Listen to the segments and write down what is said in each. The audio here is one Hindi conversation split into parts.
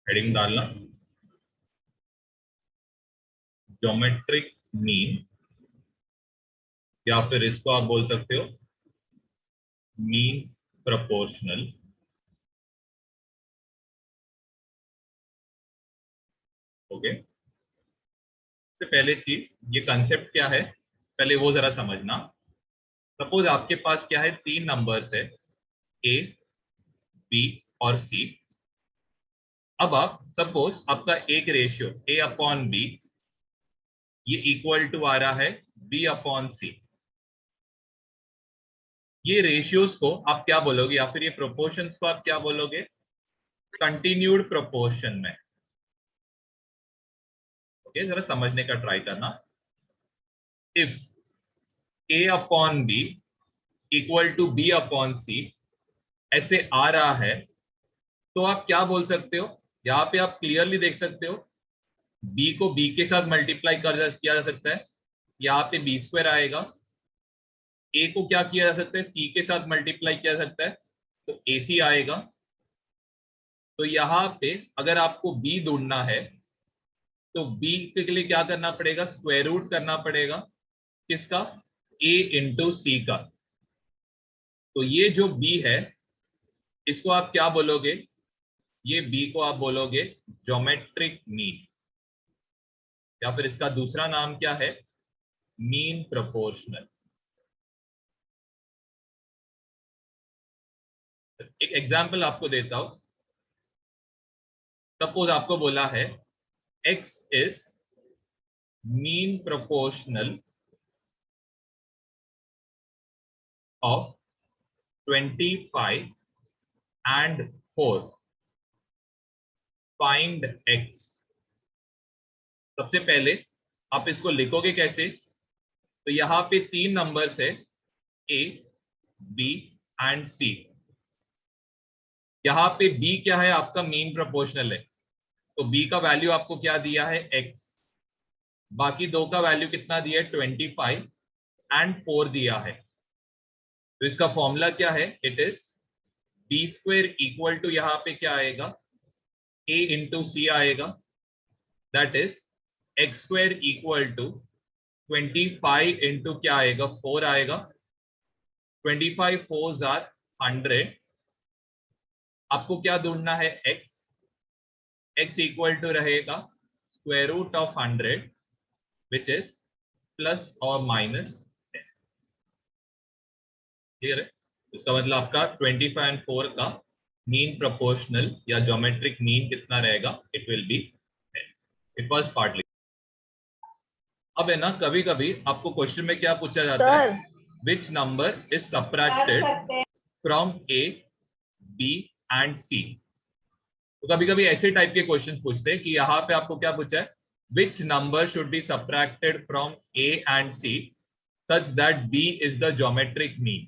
हेडिंग डालना ज्योमेट्रिक मीन, या फिर इसको आप बोल सकते हो मीन प्रोपोर्शनल। ओके, तो पहले चीज ये कंसेप्ट क्या है, पहले वो जरा समझना। सपोज आपके पास क्या है, तीन नंबर्स है ए, बी और सी। अब आप सपोज आपका एक रेशियो ए अपॉन बी ये इक्वल टू आ रहा है बी अपॉन सी। ये रेशियोज को आप क्या बोलोगे, या फिर ये प्रोपोर्शंस को आप क्या बोलोगे, कंटिन्यूड प्रोपोर्शन में। ओके, जरा समझने का ट्राई करना। If A upon B equal to B upon C ऐसे आ रहा है, तो आप क्या बोल सकते हो, यहाँ पे आप क्लियरली देख सकते हो बी को बी के साथ मल्टीप्लाई किया जा सकता है, यहाँ पे बी स्क्वायर आएगा। ए को क्या किया जा सकता है, सी के साथ मल्टीप्लाई किया जा सकता है, तो ए सी आएगा। तो यहाँ पे अगर आपको बी ढूंढना है तो बी के लिए क्या करना पड़ेगा, स्क्वायर रूट करना पड़ेगा किसका, ए इंटू सी का। तो ये जो बी है इसको आप क्या बोलोगे, ये बी को आप बोलोगे ज्योमेट्रिक मीन, या फिर इसका दूसरा नाम क्या है, मीन प्रोपोर्शनल। एक एग्जांपल आपको देता हूं। सपोज आपको बोला है x is mean proportional of 25 and 4, find x। सबसे पहले आप इसको लिखोगे कैसे, तो यहां पे तीन नंबर्स है a, b एंड c। यहाँ पे b क्या है, आपका मीन प्रोपोर्शनल है, तो b का वैल्यू आपको क्या दिया है x, बाकी दो का वैल्यू कितना दिया है 25 एंड 4 दिया है। तो इसका फॉर्मूला क्या है, it is B square equal to यहाँ पे क्या आएगा, a इंटू सी आएगा, that is X square equal to 25 into क्या आएगा 4 आएगा, 25 4 आर 100। आपको क्या ढूंढना है x, x इक्वल टू रहेगा square root of 100 which is plus और माइनस। क्लियर है, इसका मतलब आपका 25 एंड 4 का मीन प्रोपोर्शनल या ज्योमेट्रिक मीन कितना रहेगा, it will be 10। It was partly. अब है ना, कभी कभी आपको क्वेश्चन में क्या पूछा जाता है, which number is subtracted from A, B and C. तो कभी कभी ऐसे टाइप के क्वेश्चन पूछते हैं कि यहाँ पे आपको क्या पूछा है, which number should be subtracted from A and C such that B is the geometric mean.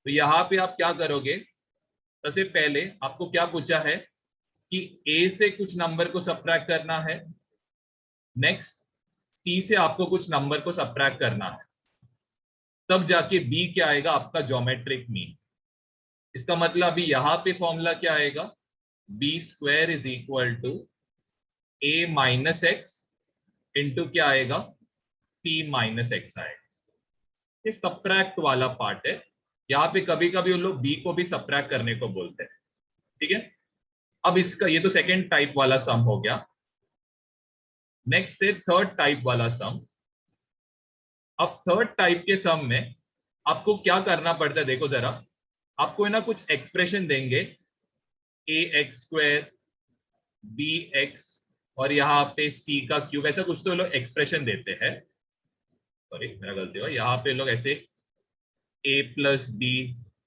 तो यहाँ पे आप क्या करोगे, सबसे पहले आपको क्या पूछा है कि ए से कुछ नंबर को सबट्रैक्ट करना है, नेक्स्ट सी से आपको कुछ नंबर को सबट्रैक्ट करना है, तब जाके बी क्या आएगा, आपका ज्योमेट्रिक मीन। इसका मतलब अभी यहाँ पे फॉर्मूला क्या आएगा, B square is equal to A minus X into क्या आएगा, सी माइनस एक्स आएगा। ये सबट्रैक्ट वाला पार्ट है, यहाँ पे कभी कभी उन लोग बी को भी सबट्रैक्ट करने को बोलते हैं। ठीक है, अब इसका ये तो सेकेंड टाइप वाला सम हो गया। नेक्स्ट है थर्ड टाइप वाला सम। अब थर्ड टाइप के सम में आपको क्या करना पड़ता है, देखो जरा, आपको है ना कुछ एक्सप्रेशन देंगे, ए एक्स स्क्वायर, बी एक्स और यहाँ पे सी का क्यूब, ऐसा कुछ तो लोग एक्सप्रेशन देते हैं। सॉरी मेरा गलती हुआ, यहाँ पे लोग ऐसे A plus B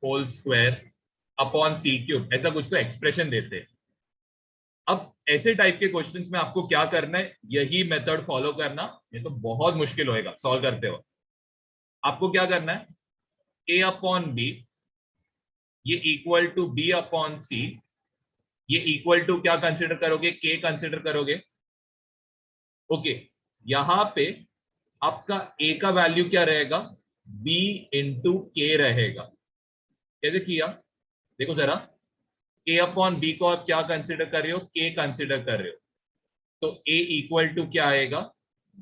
whole square upon C cube ऐसा कुछ तो एक्सप्रेशन देते हैं। अब ऐसे टाइप के क्वेश्चंस में आपको क्या करना है, यही मेथड फॉलो करना, ये तो बहुत मुश्किल होएगा सॉल्व करते हो। आपको क्या करना है, ए अपॉन बी ये इक्वल टू बी अपॉन सी, ये इक्वल टू क्या कंसिडर करोगे, के कंसिडर करोगे। ओके, यहां पे आपका ए का वैल्यू क्या रहेगा, बी इंटू के रहेगा। कैसे किया देखो जरा, a अपॉन b को आप क्या कंसिडर कर रहे हो, k कंसिडर कर रहे हो, तो a इक्वल टू क्या आएगा,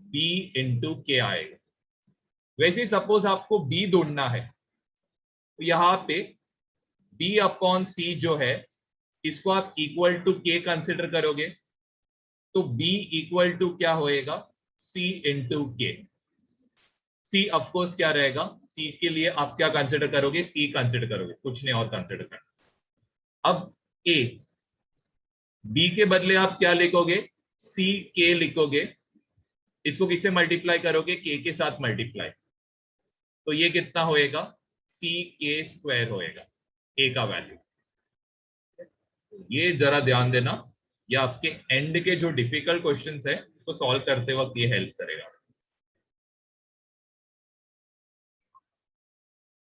b इंटू के आएगा। वैसे सपोज आपको b ढूंढना है, तो यहाँ पे b अपॉन c जो है इसको आप इक्वल टू k कंसिडर करोगे, तो b इक्वल टू क्या होएगा, c इंटू के। c ऑफकोर्स क्या रहेगा, c के लिए आप क्या कंसिडर करोगे, c कंसिडर करोगे, कुछ नहीं और कंसिडर करना। अब a, b के बदले आप क्या लिखोगे, c k लिखोगे, इसको किससे मल्टीप्लाई करोगे, k के साथ मल्टीप्लाई, तो ये कितना होएगा, c k स्क्वायर होएगा a का वैल्यू। ये जरा ध्यान देना, ये आपके एंड के जो डिफिकल्ट क्वेश्चंस है उसको सॉल्व करते वक्त ये हेल्प करेगा।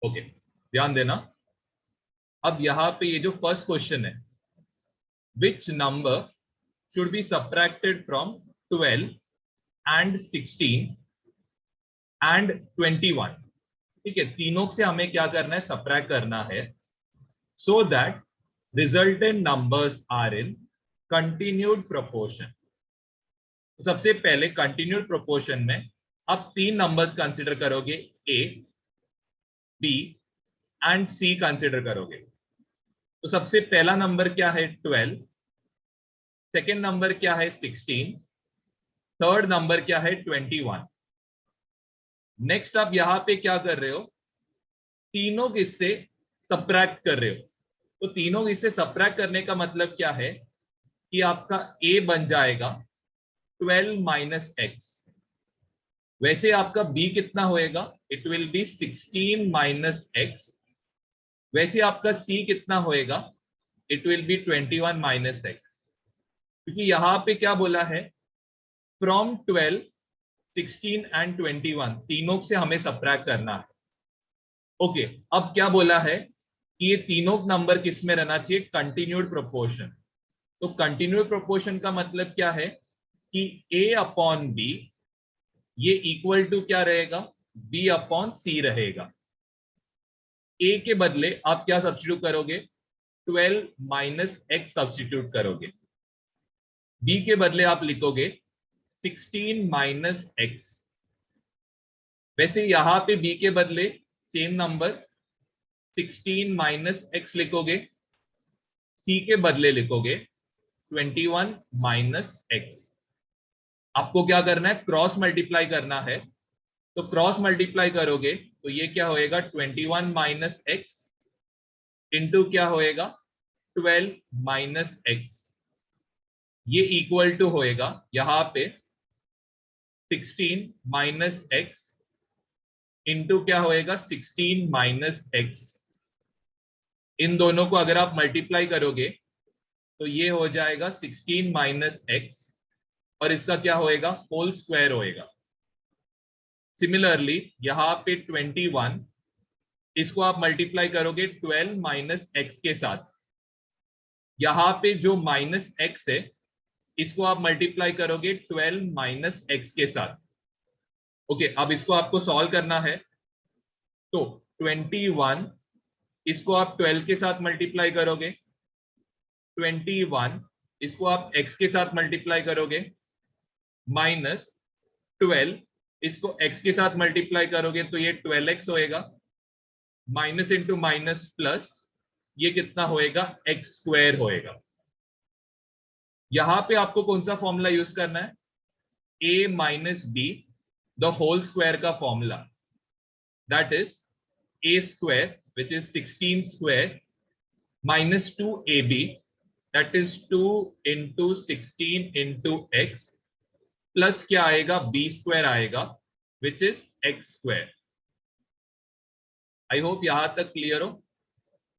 ओके, ध्यान देना। अब यहाँ पे ये जो फर्स्ट क्वेश्चन है, which number should be subtracted from 12 and 16 and 21, ठीक है, तीनों से हमें क्या करना है, सबट्रैक्ट करना है, so that resultant numbers are in continued proportion. सबसे पहले कंटिन्यूड प्रोपोर्शन में आप तीन नंबर्स कंसिडर करोगे, ए, बी एंड सी कंसिडर करोगे। तो सबसे पहला नंबर क्या है, 12, सेकेंड नंबर क्या है, 16, थर्ड नंबर क्या है, 21। नेक्स्ट आप यहां पे क्या कर रहे हो, तीनों किससे सबट्रैक्ट कर रहे हो। तो तीनों इससे सबट्रैक्ट करने का मतलब क्या है कि आपका a बन जाएगा 12 माइनस एक्स, वैसे आपका b कितना होएगा, it will B 16 minus x, वैसे आपका c कितना होएगा, it will B 21 minus x. क्योंकि यहां पे क्या बोला है, फ्रॉम 12, 16 एंड 21, तीनों से हमें सबट्रैक्ट करना है। ओके, अब क्या बोला है कि ये तीनों नंबर किस में रहना चाहिए, कंटिन्यूड प्रोपोर्शन। तो कंटिन्यूड प्रोपोर्शन का मतलब क्या है कि a अपॉन b ये इक्वल टू क्या रहेगा, b अपॉन c रहेगा। a के बदले आप क्या सब्स्टिट्यूट करोगे, 12 माइनस एक्स सब्स्टिट्यूट करोगे, b के बदले आप लिखोगे 16 माइनस एक्स। वैसे यहां पे b के बदले सेम नंबर 16 माइनस एक्स लिखोगे, c के बदले लिखोगे 21 माइनस एक्स। आपको क्या करना है, क्रॉस मल्टीप्लाई करना है, तो क्रॉस मल्टीप्लाई करोगे तो ये क्या होएगा, 21 माइनस एक्स इंटू क्या होएगा, 12 माइनस एक्स, ये इक्वल टू होएगा यहां पे 16 माइनस एक्स इंटू क्या होएगा, 16 माइनस एक्स। इन दोनों को अगर आप मल्टीप्लाई करोगे तो ये हो जाएगा 16 माइनस एक्स और इसका क्या होएगा, होल स्क्वायर होएगा। सिमिलरली यहां पे 21, इसको आप मल्टीप्लाई करोगे 12 माइनस एक्स के साथ, यहां पे जो माइनस एक्स है इसको आप मल्टीप्लाई करोगे 12 माइनस एक्स के साथ। ओके, अब इसको आपको सॉल्व करना है, तो 21 इसको आप 12 के साथ मल्टीप्लाई करोगे, 21 इसको आप x के साथ मल्टीप्लाई करोगे, माइनस 12 इसको x के साथ मल्टीप्लाई करोगे तो ये 12x होएगा, माइनस इंटू माइनस प्लस, ये कितना होएगा, एक्स स्क्वायर होएगा। यहां पे आपको कौन सा फॉर्मूला यूज करना है, a minus B the whole square का formula, that is a square which is 16 square minus 2ab, that is 2 into 16 into x plus क्या आएगा, b स्क्वायर आएगा which is x square. I hope यहां तक क्लियर हो।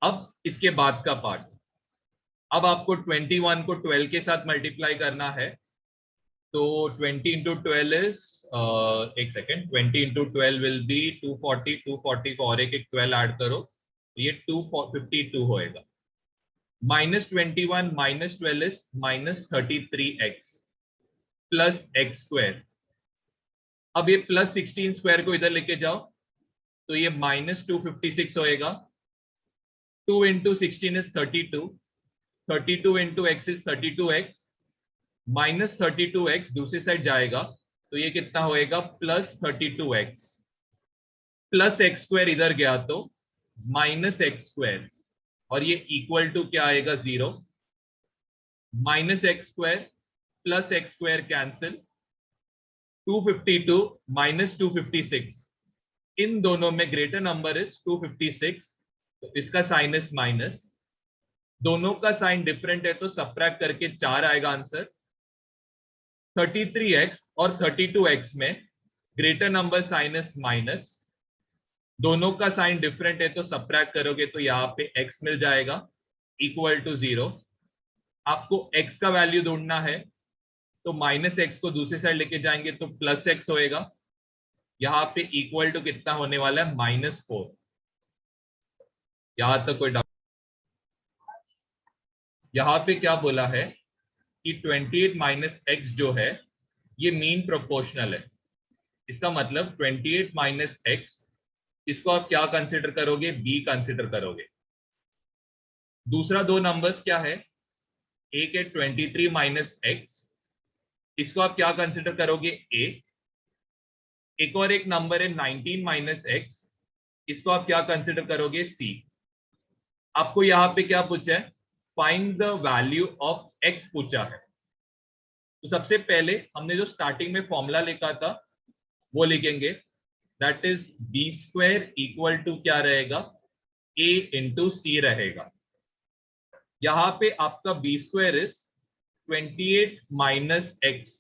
अब इसके बाद का पार्ट, अब आपको 21 को 12 के साथ मल्टीप्लाई करना है, तो 20 इंटू 12 इज, एक सेकेंड, 20 इंटू 12 विल बी 240, 240 को और एक 12 ऐड करो, ये 252 होएगा, minus 21 minus 12 is minus 33x plus x square. अब ये प्लस 16 स्क्वायर को इधर लेके जाओ तो ये माइनस 256 होएगा, 2 into 16 is 32, 32 into x is 32x, minus 32x दूसरी साइड जाएगा तो ये कितना होएगा plus 32x, plus x square इधर गया तो माइनस एक्स स्क्वायर, और ये इक्वल टू क्या आएगा 0, minus X square plus x square cancel, 252 minus 256, इन दोनों में ग्रेटर नंबर इज 256, तो इसका साइन इज माइनस, दोनों का साइन डिफरेंट है तो सबट्रैक्ट करके 4 आएगा आंसर। 33x और 32x में greater number sign is minus, दोनों का साइन डिफरेंट है तो सबट्रैक्ट करोगे तो यहाँ पे x मिल जाएगा इक्वल टू 0। आपको x का वैल्यू ढूंढना है तो माइनस एक्स को दूसरी साइड लेके जाएंगे तो प्लस एक्स होएगा, यहाँ पे इक्वल टू कितना होने वाला है -4। यहां तक कोई डाउट? यहाँ पे क्या बोला है कि 28 माइनस एक्स जो है ये मीन प्रोपोर्शनल है, इसका मतलब 28 माइनस एक्स, इसको आप क्या कंसिडर करोगे, बी कंसिडर करोगे। दूसरा दो नंबर्स क्या है, एक है 23 माइनस एक्स, इसको आप क्या कंसिडर करोगे, ए। एक और एक नंबर है 19 माइनस एक्स, इसको आप क्या कंसिडर करोगे, सी। आपको यहाँ पे क्या पूछा है, find the value of x पूछा है। तो सबसे पहले हमने जो स्टार्टिंग में फॉर्मूला लिखा था वो लिखेंगे, that is B square equal to क्या रहेगा, ए इंटू सी रहेगा। यहाँ पे आपका B square is 28 minus X,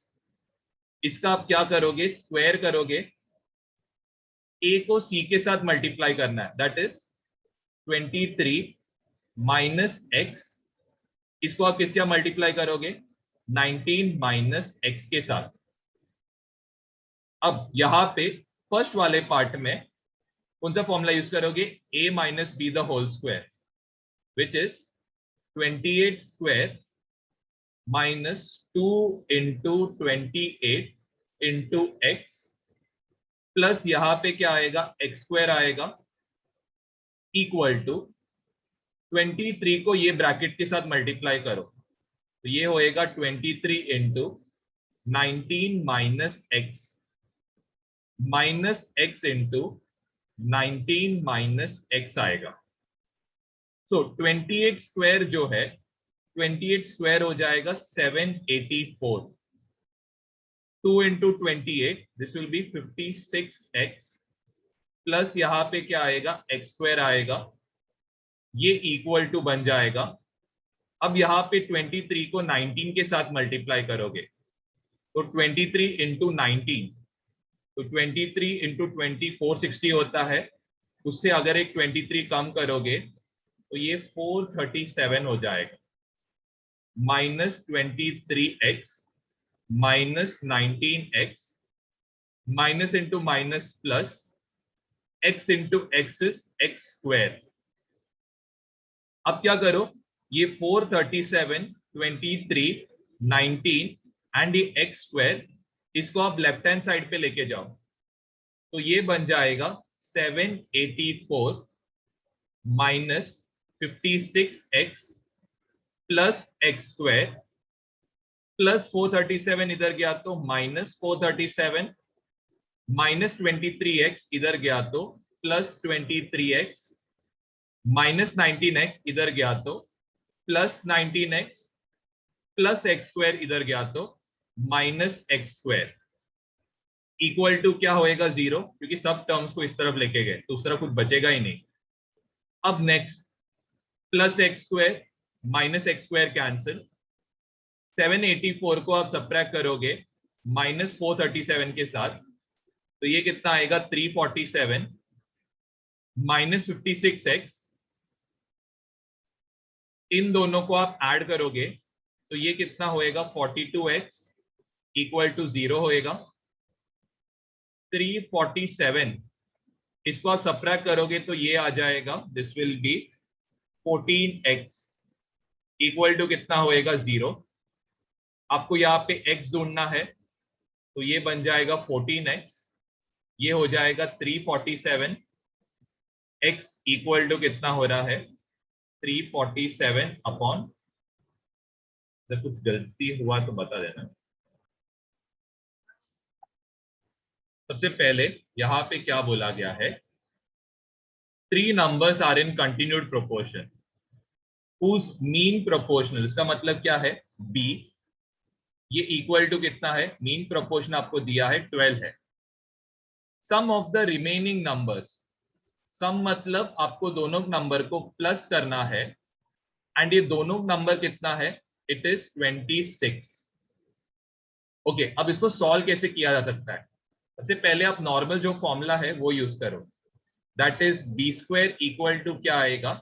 इसका आप क्या करोगे, स्क्वायर करोगे, ए को सी के साथ मल्टीप्लाई करना है, दैट इज 23 माइनस एक्स, इसको आप किसके मल्टीप्लाई करोगे, 19 माइनस एक्स के साथ। अब यहां पे फर्स्ट वाले पार्ट में कौन सा फॉर्मूला यूज करोगे, a minus B the whole square, which is 28 square minus 2 into 28 into X, plus यहां पे क्या आएगा, एक्स स्क्वायर आएगा, इक्वल टू 23 को ये ब्रैकेट के साथ मल्टीप्लाई करो तो ये होएगा 23 into 19 minus x, minus X into 19 minus x आएगा। सो 28 स्क्वायर जो है, 28 स्क्वायर हो जाएगा 784, 2 into 28 this will B 56x, plus यहाँ पे क्या आएगा, एक्स स्क्वायर आएगा, ये इक्वल टू बन जाएगा। अब यहाँ पे 23 को 19 के साथ मल्टीप्लाई करोगे तो 23 इंटू 19, तो 23 इंटू 20 460 होता है, उससे अगर एक 23 कम करोगे तो ये 437 हो जाएगा, minus 23x minus 19x, minus into minus plus, x into x is x square. अब क्या करो, ये 437 23 19 एंड ये एक्स स्क्वायर, इसको आप लेफ्ट हैंड साइड पे लेके जाओ तो ये बन जाएगा 784 minus 56x plus x square, plus 437 इधर गया तो माइनस 437, माइनस 23x इधर गया तो प्लस 23x, माइनस 19x इधर गया तो plus 19x, plus x square इधर गया तो minus X square, equal to क्या होएगा 0, क्योंकि सब टर्म्स को इस तरफ लेके गए तो उस तरफ कुछ बचेगा ही नहीं। अब next plus x square minus X square cancel, 784 को आप सबट्रैक्ट करोगे माइनस 437 के साथ तो ये कितना आएगा, 347 माइनस 56x, इन दोनों को आप ऐड करोगे तो ये कितना होएगा, 42x इक्वल टू 0 होएगा। 347 इसको आप सबट्रैक्ट करोगे तो ये आ जाएगा, this will be 14x equal to कितना होएगा, 0। आपको यहाँ पे x ढूंढना है तो ये बन जाएगा 14x, ये हो जाएगा 347, x इक्वल टू कितना हो रहा है, 347 अपॉन अगर कुछ गलती हुआ तो बता देना। सबसे पहले यहाँ पे क्या बोला गया है, 3 numbers are in continued proportion whose mean proportional, इसका मतलब क्या है, b, ये इक्वल टू कितना है, मीन प्रोपोर्शन आपको दिया है 12 है। सम ऑफ द रिमेनिंग नंबर्स, सम मतलब आपको दोनों नंबर को प्लस करना है, एंड ये दोनों नंबर कितना है, इट इज 26। ओके, अब इसको सॉल्व कैसे किया जा सकता है, सबसे पहले आप नॉर्मल जो फॉर्मूला है वो यूज करो, that is B square equal to क्या आएगा,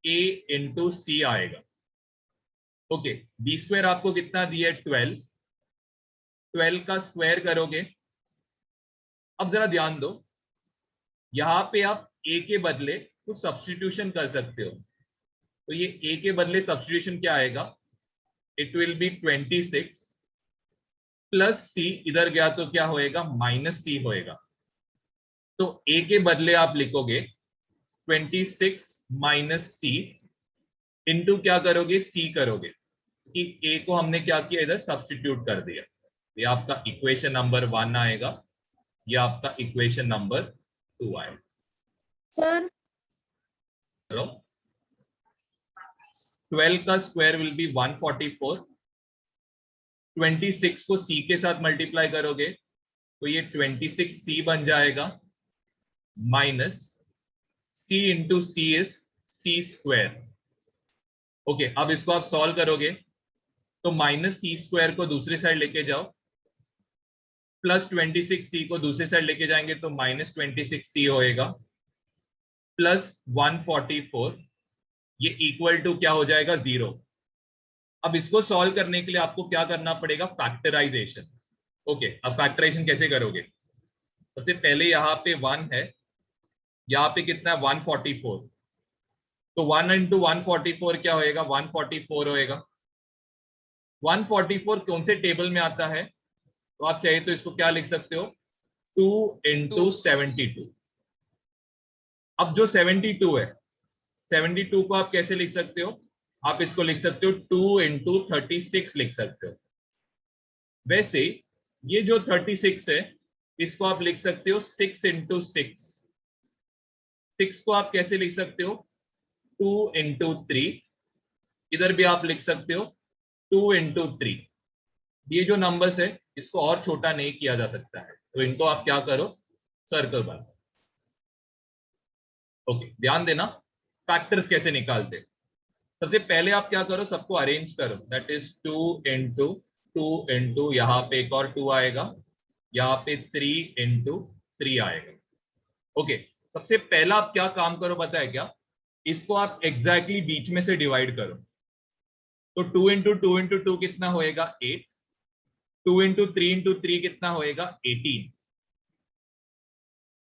ए इंटू सी आएगा। ओके, बी स्क्वायर आपको कितना दिया है, 12, 12 का स्क्वायर करोगे। अब जरा ध्यान दो, यहां पे आप ए के बदले कुछ सब्स्टिट्यूशन कर सकते हो, तो ये ए के बदले सब्स्टिट्यूशन क्या आएगा, इट विल बी 26 प्लस सी, इधर गया तो क्या होएगा, माइनस सी होएगा। तो ए के बदले आप लिखोगे 26 माइनस सी इंटू क्या करोगे, सी करोगे, कि ए को हमने क्या किया, इधर सब्स्टिट्यूट कर दिया। ये आपका इक्वेशन नंबर 1 आएगा, ये आपका इक्वेशन नंबर 2 आएगा। सर हेलो, 12 का स्क्वायर विल बी 144, 26 को सी के साथ मल्टीप्लाई करोगे तो ये 26c बन जाएगा, minus c into C is C square. Okay, अब इसको आप सॉल्व करोगे तो माइनस सी स्क्वायर को दूसरी साइड लेके जाओ, प्लस 26c को दूसरी साइड लेके जाएंगे तो माइनस 26c होएगा, प्लस 144, ये इक्वल टू क्या हो जाएगा, 0। अब इसको सॉल्व करने के लिए आपको क्या करना पड़ेगा, फैक्टराइजेशन। ओके, अब फैक्टराइजेशन कैसे करोगे, सबसे पहले यहाँ पे 1 है, यहाँ पे कितना है, 144, तो 1 इंटू 144 क्या होएगा, 144 होएगा। 144 कौन से टेबल में आता है, तो आप चाहिए तो इसको क्या लिख सकते हो, 2 इंटू 72। अब जो 72 है, 72 को आप कैसे लिख सकते हो, आप इसको लिख सकते हो 2 इंटू 36 लिख सकते हो। वैसे ये जो 36 है, इसको आप लिख सकते हो 6 इंटू 6, 6 को आप कैसे लिख सकते हो, 2 इंटू 3, इधर भी आप लिख सकते हो 2 इंटू 3। ये जो नंबर्स है इसको और छोटा नहीं किया जा सकता है, तो इनको आप क्या करो, सर्कल बनाओ। ओके, ध्यान देना, फैक्टर्स कैसे निकालते, सबसे पहले आप क्या करो, सबको अरेंज करो, दैट इज 2 इंटू यहाँ पे एक और 2 आएगा, यहाँ पे 3 इंटू 3 आएगा। ओके, सबसे पहला आप क्या काम करो पता है क्या, इसको आप एग्जैक्टली बीच में से डिवाइड करो, तो 2 इंटू 2 इंटू 2 कितना होएगा, 8, 2 इंटू 3 कितना होएगा, 18,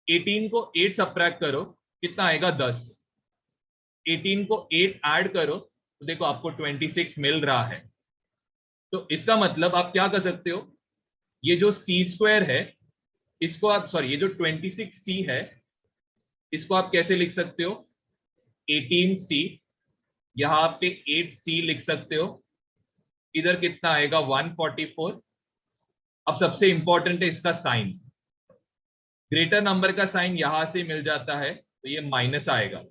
18 को 8 सब्ट्रैक्ट करो, कितना आएगा, 10, 18 को 8 ऐड करो तो देखो आपको 26 मिल रहा है। तो इसका मतलब आप क्या कर सकते हो, ये जो सी स्क्वायर है इसको आप, सॉरी, ये जो 26c है इसको आप कैसे लिख सकते हो, 18c, यहाँ पे 8c लिख सकते हो, इधर कितना आएगा, 144। अब सबसे इंपॉर्टेंट है इसका साइन, ग्रेटर नंबर का साइन यहां से मिल जाता है तो ये माइनस आएगा।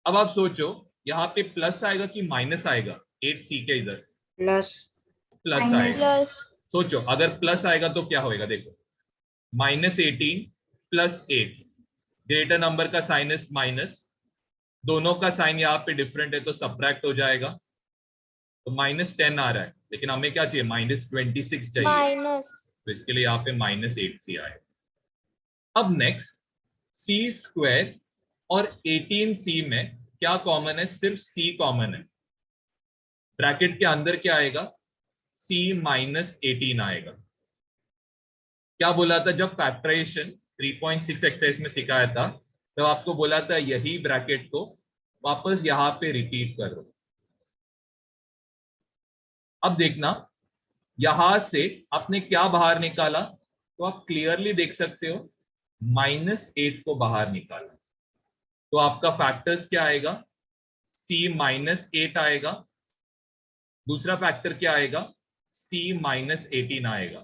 अब आप सोचो यहाँ पे प्लस आएगा कि माइनस आएगा, 8c के इधर प्लस प्लस आएगा। प्लस सोचो अगर प्लस आएगा तो क्या होएगा, देखो -18 प्लस 8, ग्रेटर नंबर का साइन इज माइनस, दोनों का साइन यहाँ पे डिफरेंट है तो सब्ट्रैक्ट हो जाएगा, तो -10 आ रहा है, लेकिन हमें क्या चाहिए, -26 चाहिए, माइनस तो इसके लिए यहाँ पे -8c आएगा। अब नेक्स्ट, सी स्क्वायर और 18c में क्या कॉमन है, सिर्फ c कॉमन है, ब्रैकेट के अंदर क्या आएगा, c माइनस 18 आएगा। क्या बोला था जब फैक्टराइजेशन 3.6 एक्सरसाइज में सिखाया था, तो आपको बोला था यही ब्रैकेट को वापस यहाँ पे रिपीट करो। अब देखना, यहां से आपने क्या बाहर निकाला, तो आप क्लियरली देख सकते हो -8 को बाहर निकाला, तो आपका फैक्टर्स क्या आएगा, c -8 आएगा, दूसरा फैक्टर क्या आएगा, c माइनस 18 आएगा,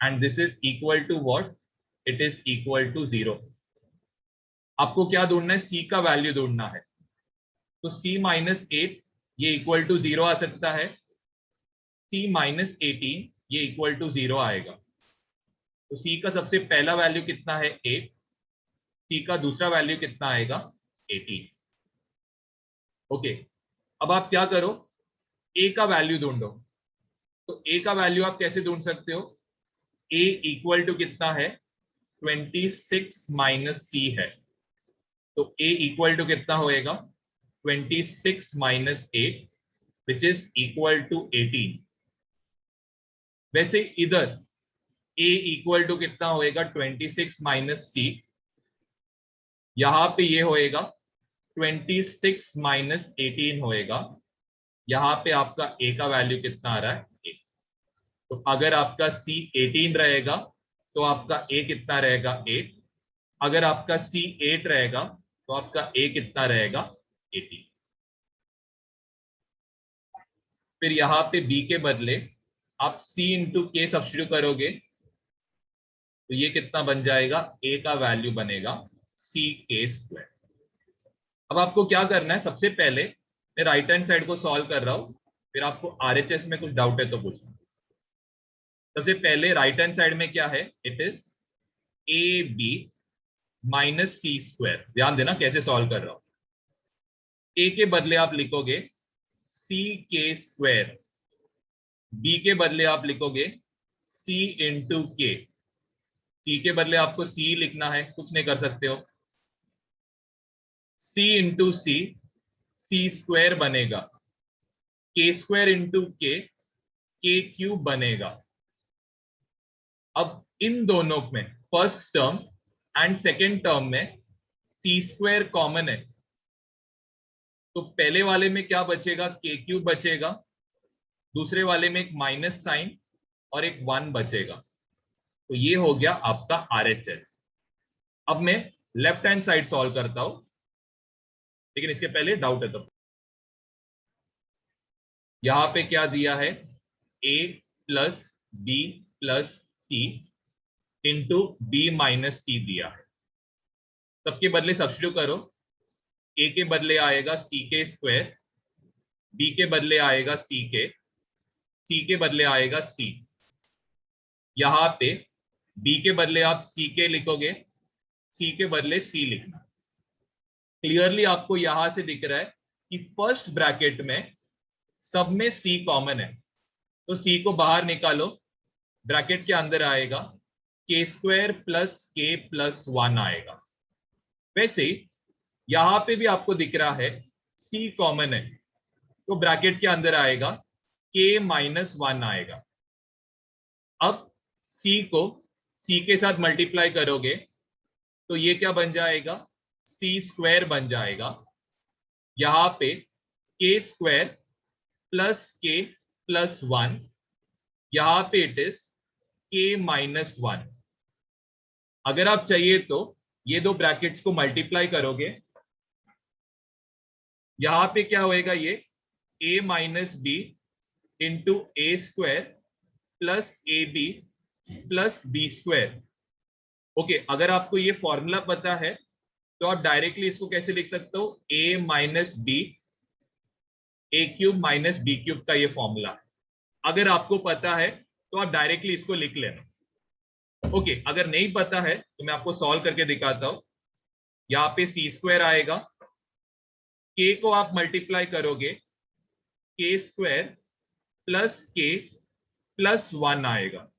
and this is equal to what, it is equal to 0। आपको क्या ढूंढना है, c का वैल्यू ढूंढना है। तो c माइनस 8 ये इक्वल टू 0 आ सकता है, c माइनस 18 ये इक्वल टू 0 आएगा। तो c का सबसे पहला वैल्यू कितना है 8, c का दूसरा वैल्यू कितना आएगा 18। ओके, अब आप क्या करो, a का वैल्यू ढूंढो। तो a का वैल्यू आप कैसे ढूंढ सकते हो, a इक्वल टू कितना है 26 माइनस c है, तो a इक्वल टू कितना होएगा 26 minus 8 which is equal to 18। वैसे इधर a इक्वल टू कितना होएगा 26 माइनस c, यहां पे ये होएगा 26 माइनस 18 होएगा, यहां पे आपका a का वैल्यू कितना आ रहा है 8। तो अगर आपका c 18 रहेगा तो आपका a कितना रहेगा 8, अगर आपका c 8 रहेगा तो आपका a कितना रहेगा 18। फिर यहां पे b के बदले आप c इंटू के सब्स्टिट्यूट करोगे, तो ये कितना बन जाएगा, a का वैल्यू बनेगा c के स्क्वायर। अब आपको क्या करना है, सबसे पहले मैं राइट हैंड साइड को सॉल्व कर रहा हूं, फिर आपको आरएचएस में कुछ डाउट है तो पूछना। सबसे पहले राइट हैंड साइड में क्या है, it is A B minus C square. ध्यान देना कैसे सॉल्व कर रहा हूं, ए के बदले आप लिखोगे सी के स्क्वायर, बी के बदले आप लिखोगे सी इंटू के, सी के बदले आपको सी लिखना है, कुछ नहीं कर सकते हो, सी इंटू सी स्क्वायर बनेगा, के स्क्वायर इंटू के क्यूब बनेगा। अब इन दोनों में first term and second term में सी स्क्वायर कॉमन है, तो पहले वाले में क्या बचेगा, के क्यूब बचेगा, दूसरे वाले में एक माइनस साइन और एक 1 बचेगा। तो ये हो गया आपका आरएचएस। अब मैं लेफ्ट हैंड साइड सॉल्व करता हूं, लेकिन इसके पहले डाउट है तो यहां पे क्या दिया है, a plus B plus C into B minus C दिया है। सबके बदले सब्स्टिट्यूट करो, a के बदले आएगा सी के स्क्वायर, b के बदले आएगा सी के बदले आएगा c, यहां पे b के बदले आप सी के लिखोगे, सी के बदले c लिखना। क्लियरली आपको यहां से दिख रहा है कि फर्स्ट ब्रैकेट में सब में c कॉमन है, तो c को बाहर निकालो, ब्रैकेट के अंदर आएगा के स्क्वायर प्लस के प्लस 1 आएगा। वैसे यहां पे भी आपको दिख रहा है c कॉमन है, तो ब्रैकेट के अंदर आएगा k माइनस 1 आएगा। अब c को c के साथ मल्टीप्लाई करोगे तो ये क्या बन जाएगा, c स्क्वायर बन जाएगा, यहां पे k square plus k plus 1, यहां पे इट इज k माइनस 1। अगर आप चाहिए तो ये दो ब्रैकेट्स को मल्टीप्लाई करोगे, यहां पे क्या होएगा, ये a minus B into A square plus A B plus B square. Okay, अगर आपको ये फॉर्मूला पता है तो आप डायरेक्टली इसको कैसे लिख सकते हो, a minus B A cube minus B cube का ये फॉर्मूला है। अगर आपको पता है तो आप डायरेक्टली इसको लिख लेना। ओके, अगर नहीं पता है तो मैं आपको सॉल्व करके दिखाता हूं। यहाँ पे सी स्क्वायर आएगा, के को आप मल्टीप्लाई करोगे, के स्क्वायर प्लस के प्लस 1 आएगा,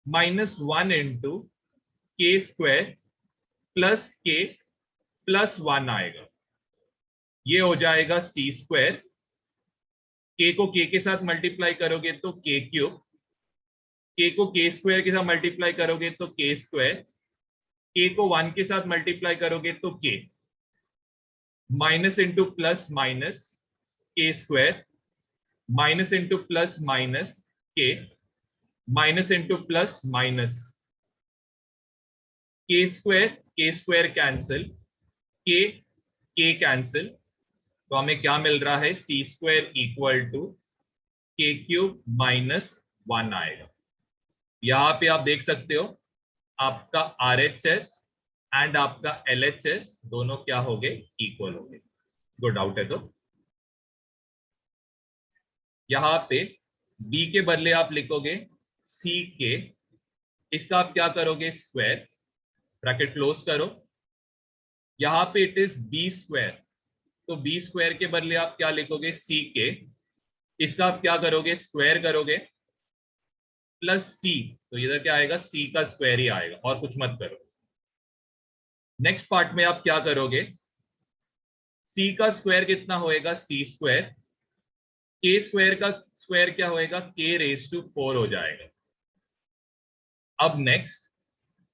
माइनस 1 इंटू के स्क्वायर प्लस के प्लस 1 आएगा, ये हो जाएगा सी स्क्वायर। के को के साथ मल्टीप्लाई करोगे तो के क्यूब, के को के स्क्वायर के साथ मल्टीप्लाई करोगे तो के स्क्वायर, के को 1 के साथ मल्टीप्लाई करोगे तो के, माइनस इंटू प्लस माइनस के square, minus into plus minus के, माइनस इंटू प्लस माइनस, के स्क्वायर कैंसिल, के कैंसिल, तो हमें क्या मिल रहा है, सी स्क्वायर इक्वल टू के क्यूब माइनस 1 आएगा। यहाँ पे आप देख सकते हो आपका RHS एंड आपका LHS दोनों क्या हो गए, इक्वल हो गए। कोई डाउट है तो यहाँ पे B के बदले आप लिखोगे सी के, इसका आप क्या करोगे, स्क्वायर, ब्रैकेट क्लोज करो। यहाँ पे इट इज बी स्क्वायर, तो बी स्क्वायर के बदले आप क्या लिखोगे, सी के, इसका आप क्या करोगे, स्क्वायर करोगे प्लस सी, तो इधर क्या आएगा, सी का स्क्वायर ही आएगा और कुछ मत करो। नेक्स्ट पार्ट में आप क्या करोगे, सी का स्क्वायर कितना होएगा, सी स्क्वायर, के स्क्वायर का स्क्वायर क्या होएगा, के रेज टू 4 हो जाएगा। अब नेक्स्ट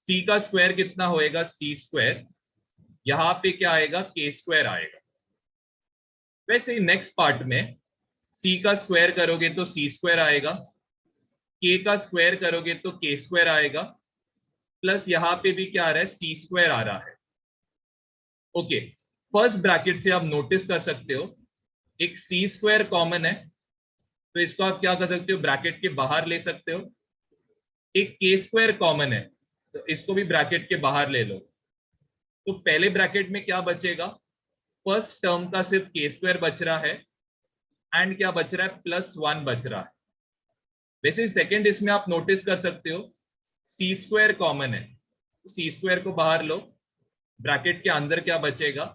सी का स्क्वायर कितना होएगा, सी स्क्वायर, यहां पे क्या आएगा, के स्क्वायर आएगा। वैसे ही नेक्स्ट पार्ट में सी का स्क्वायर करोगे तो सी स्क्वायर आएगा, के का स्क्वायर करोगे तो के स्क्वायर आएगा, प्लस यहां पे भी क्या आ रहा है, सी स्क्वायर आ रहा है। ओके, फर्स्ट ब्रैकेट से आप नोटिस कर सकते हो एक सी स्क्वायर कॉमन है, तो इसको आप क्या कर सकते हो, ब्रैकेट के बाहर ले सकते हो। एक के स्क्वायर कॉमन है, तो इसको भी ब्रैकेट के बाहर ले लो। तो पहले ब्रैकेट में क्या बचेगा, फर्स्ट टर्म का सिर्फ के स्क्वायर बच रहा है एंड क्या बच रहा है, +1 बच रहा है। वैसे सेकंड इसमें आप नोटिस कर सकते हो सी स्क्वायर कॉमन है, तो सी स्क्वायर को बाहर लो, ब्रैकेट के अंदर क्या बचेगा,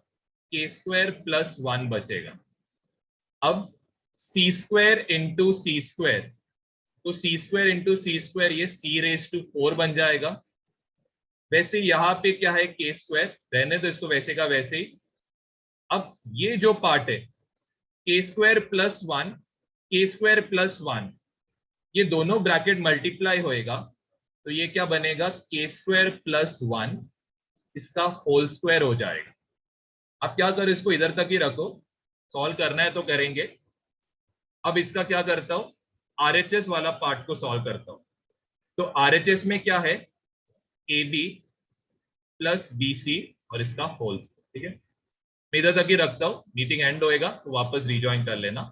के स्क्वायर +1 बचेगा। अब सी स्क्वायर इंटू सी स्क्वायर, तो सी स्क्वायर इंटू सी स्क्वायर ये सी रेज टू 4 बन जाएगा। वैसे यहाँ पे क्या है, के स्क्वायर, रहने दो इसको वैसे का वैसे ही। अब ये जो पार्ट है के स्क्वायर +1, के स्क्वायर +1, ये दोनों ब्रैकेट मल्टीप्लाई होएगा, तो ये क्या बनेगा, के स्क्वायर +1, इसका होल स्क्वायर हो जाएगा। अब क्या करो, इसको इधर तक ही रखो, सॉल्व करना है तो करेंगे। अब इसका क्या करता हूं, RHS वाला पार्ट को सॉल्व करता हूं। तो RHS में क्या है, AB प्लस BC और इसका होल, ठीक है। मैं इधर तक ही रखता हूं, मीटिंग एंड होएगा तो वापस रिजॉइन कर लेना।